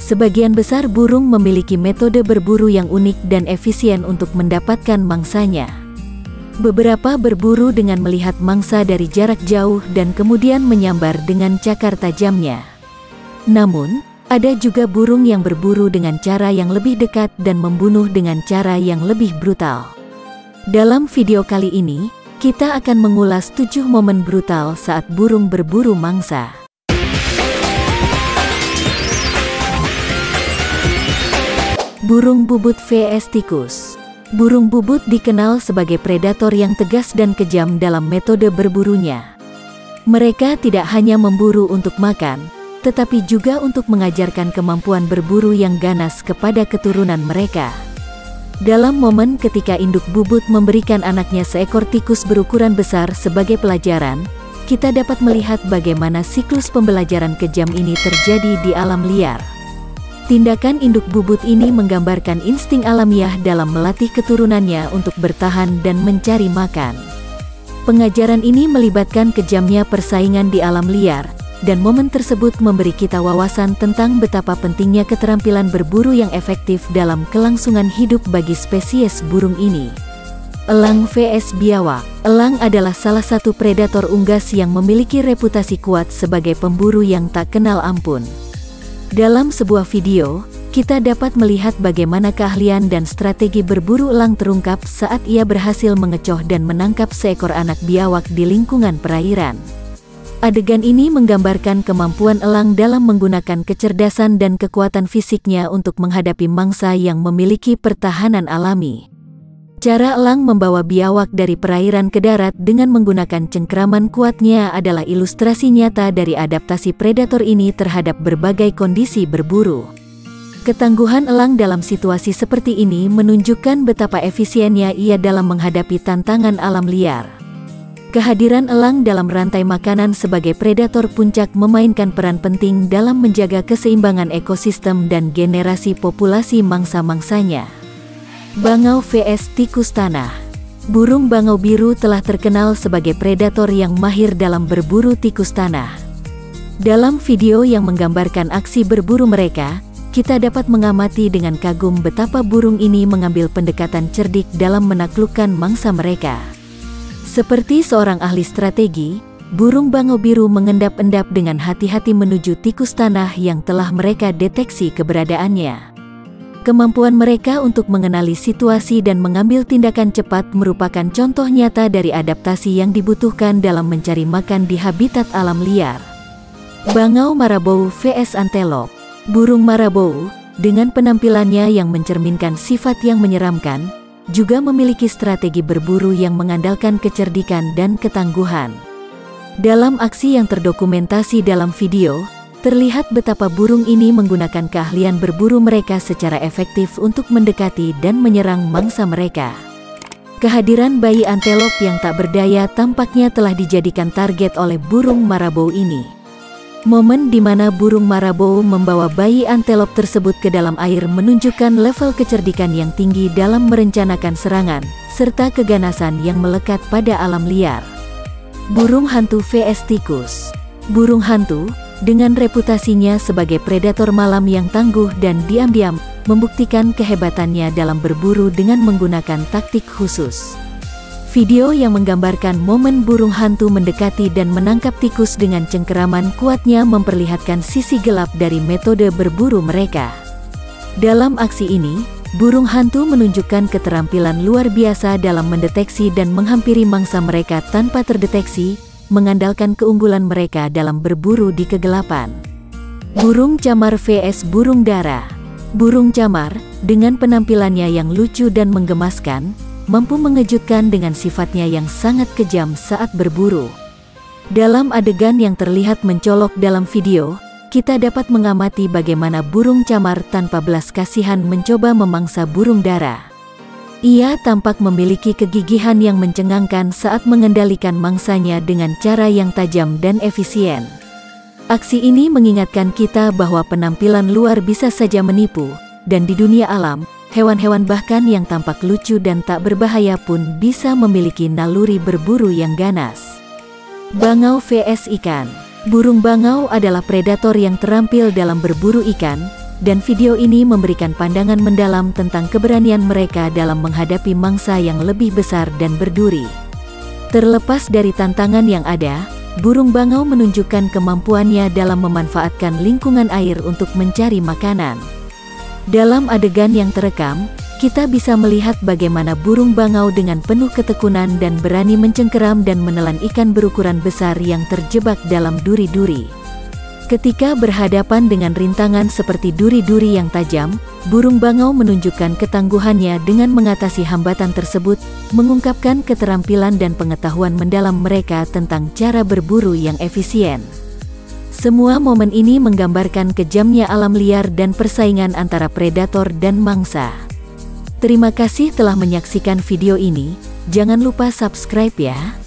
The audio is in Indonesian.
Sebagian besar burung memiliki metode berburu yang unik dan efisien untuk mendapatkan mangsanya. Beberapa berburu dengan melihat mangsa dari jarak jauh dan kemudian menyambar dengan cakar tajamnya. Namun, ada juga burung yang berburu dengan cara yang lebih dekat dan membunuh dengan cara yang lebih brutal. Dalam video kali ini, kita akan mengulas 7 momen brutal saat burung berburu mangsa. Burung bubut vs tikus. Burung bubut dikenal sebagai predator yang tegas dan kejam dalam metode berburunya. Mereka tidak hanya memburu untuk makan, tetapi juga untuk mengajarkan kemampuan berburu yang ganas kepada keturunan mereka. Dalam momen ketika induk bubut memberikan anaknya seekor tikus berukuran besar sebagai pelajaran, kita dapat melihat bagaimana siklus pembelajaran kejam ini terjadi di alam liar. Tindakan induk bubut ini menggambarkan insting alamiah dalam melatih keturunannya untuk bertahan dan mencari makan. Pengajaran ini melibatkan kejamnya persaingan di alam liar, dan momen tersebut memberi kita wawasan tentang betapa pentingnya keterampilan berburu yang efektif dalam kelangsungan hidup bagi spesies burung ini. Elang vs biawak. Elang adalah salah satu predator unggas yang memiliki reputasi kuat sebagai pemburu yang tak kenal ampun. Dalam sebuah video, kita dapat melihat bagaimana keahlian dan strategi berburu elang terungkap saat ia berhasil mengecoh dan menangkap seekor anak biawak di lingkungan perairan. Adegan ini menggambarkan kemampuan elang dalam menggunakan kecerdasan dan kekuatan fisiknya untuk menghadapi mangsa yang memiliki pertahanan alami. Cara elang membawa biawak dari perairan ke darat dengan menggunakan cengkraman kuatnya adalah ilustrasi nyata dari adaptasi predator ini terhadap berbagai kondisi berburu. Ketangguhan elang dalam situasi seperti ini menunjukkan betapa efisiennya ia dalam menghadapi tantangan alam liar. Kehadiran elang dalam rantai makanan sebagai predator puncak memainkan peran penting dalam menjaga keseimbangan ekosistem dan generasi populasi mangsa-mangsanya. Bangau vs tikus tanah. Burung bangau biru telah terkenal sebagai predator yang mahir dalam berburu tikus tanah. Dalam video yang menggambarkan aksi berburu mereka, kita dapat mengamati dengan kagum betapa burung ini mengambil pendekatan cerdik dalam menaklukkan mangsa mereka. Seperti seorang ahli strategi, burung bangau biru mengendap-endap dengan hati-hati menuju tikus tanah yang telah mereka deteksi keberadaannya. Kemampuan mereka untuk mengenali situasi dan mengambil tindakan cepat merupakan contoh nyata dari adaptasi yang dibutuhkan dalam mencari makan di habitat alam liar. Bangau marabou vs antelop. Burung marabou, dengan penampilannya yang mencerminkan sifat yang menyeramkan, juga memiliki strategi berburu yang mengandalkan kecerdikan dan ketangguhan. Dalam aksi yang terdokumentasi dalam video, terlihat betapa burung ini menggunakan keahlian berburu mereka secara efektif untuk mendekati dan menyerang mangsa mereka. Kehadiran bayi antelop yang tak berdaya tampaknya telah dijadikan target oleh burung marabou ini. Momen di mana burung marabou membawa bayi antelop tersebut ke dalam air menunjukkan level kecerdikan yang tinggi dalam merencanakan serangan, serta keganasan yang melekat pada alam liar. Burung hantu vs tikus. Burung hantu, dengan reputasinya sebagai predator malam yang tangguh dan diam-diam, membuktikan kehebatannya dalam berburu dengan menggunakan taktik khusus. Video yang menggambarkan momen burung hantu mendekati dan menangkap tikus dengan cengkeraman kuatnya memperlihatkan sisi gelap dari metode berburu mereka. Dalam aksi ini, burung hantu menunjukkan keterampilan luar biasa dalam mendeteksi dan menghampiri mangsa mereka tanpa terdeteksi, mengandalkan keunggulan mereka dalam berburu di kegelapan. Burung camar vs burung dara. Burung camar, dengan penampilannya yang lucu dan menggemaskan, mampu mengejutkan dengan sifatnya yang sangat kejam saat berburu. Dalam adegan yang terlihat mencolok dalam video, kita dapat mengamati bagaimana burung camar tanpa belas kasihan mencoba memangsa burung dara. Ia tampak memiliki kegigihan yang mencengangkan saat mengendalikan mangsanya dengan cara yang tajam dan efisien. Aksi ini mengingatkan kita bahwa penampilan luar bisa saja menipu, dan di dunia alam, hewan-hewan bahkan yang tampak lucu dan tak berbahaya pun bisa memiliki naluri berburu yang ganas. Bangau vs ikan. Burung bangau adalah predator yang terampil dalam berburu ikan, dan video ini memberikan pandangan mendalam tentang keberanian mereka dalam menghadapi mangsa yang lebih besar dan berduri. Terlepas dari tantangan yang ada, burung bangau menunjukkan kemampuannya dalam memanfaatkan lingkungan air untuk mencari makanan. Dalam adegan yang terekam, kita bisa melihat bagaimana burung bangau dengan penuh ketekunan dan berani mencengkeram dan menelan ikan berukuran besar yang terjebak dalam duri-duri. Ketika berhadapan dengan rintangan seperti duri-duri yang tajam, burung bangau menunjukkan ketangguhannya dengan mengatasi hambatan tersebut, mengungkapkan keterampilan dan pengetahuan mendalam mereka tentang cara berburu yang efisien. Semua momen ini menggambarkan kejamnya alam liar dan persaingan antara predator dan mangsa. Terima kasih telah menyaksikan video ini, jangan lupa subscribe ya.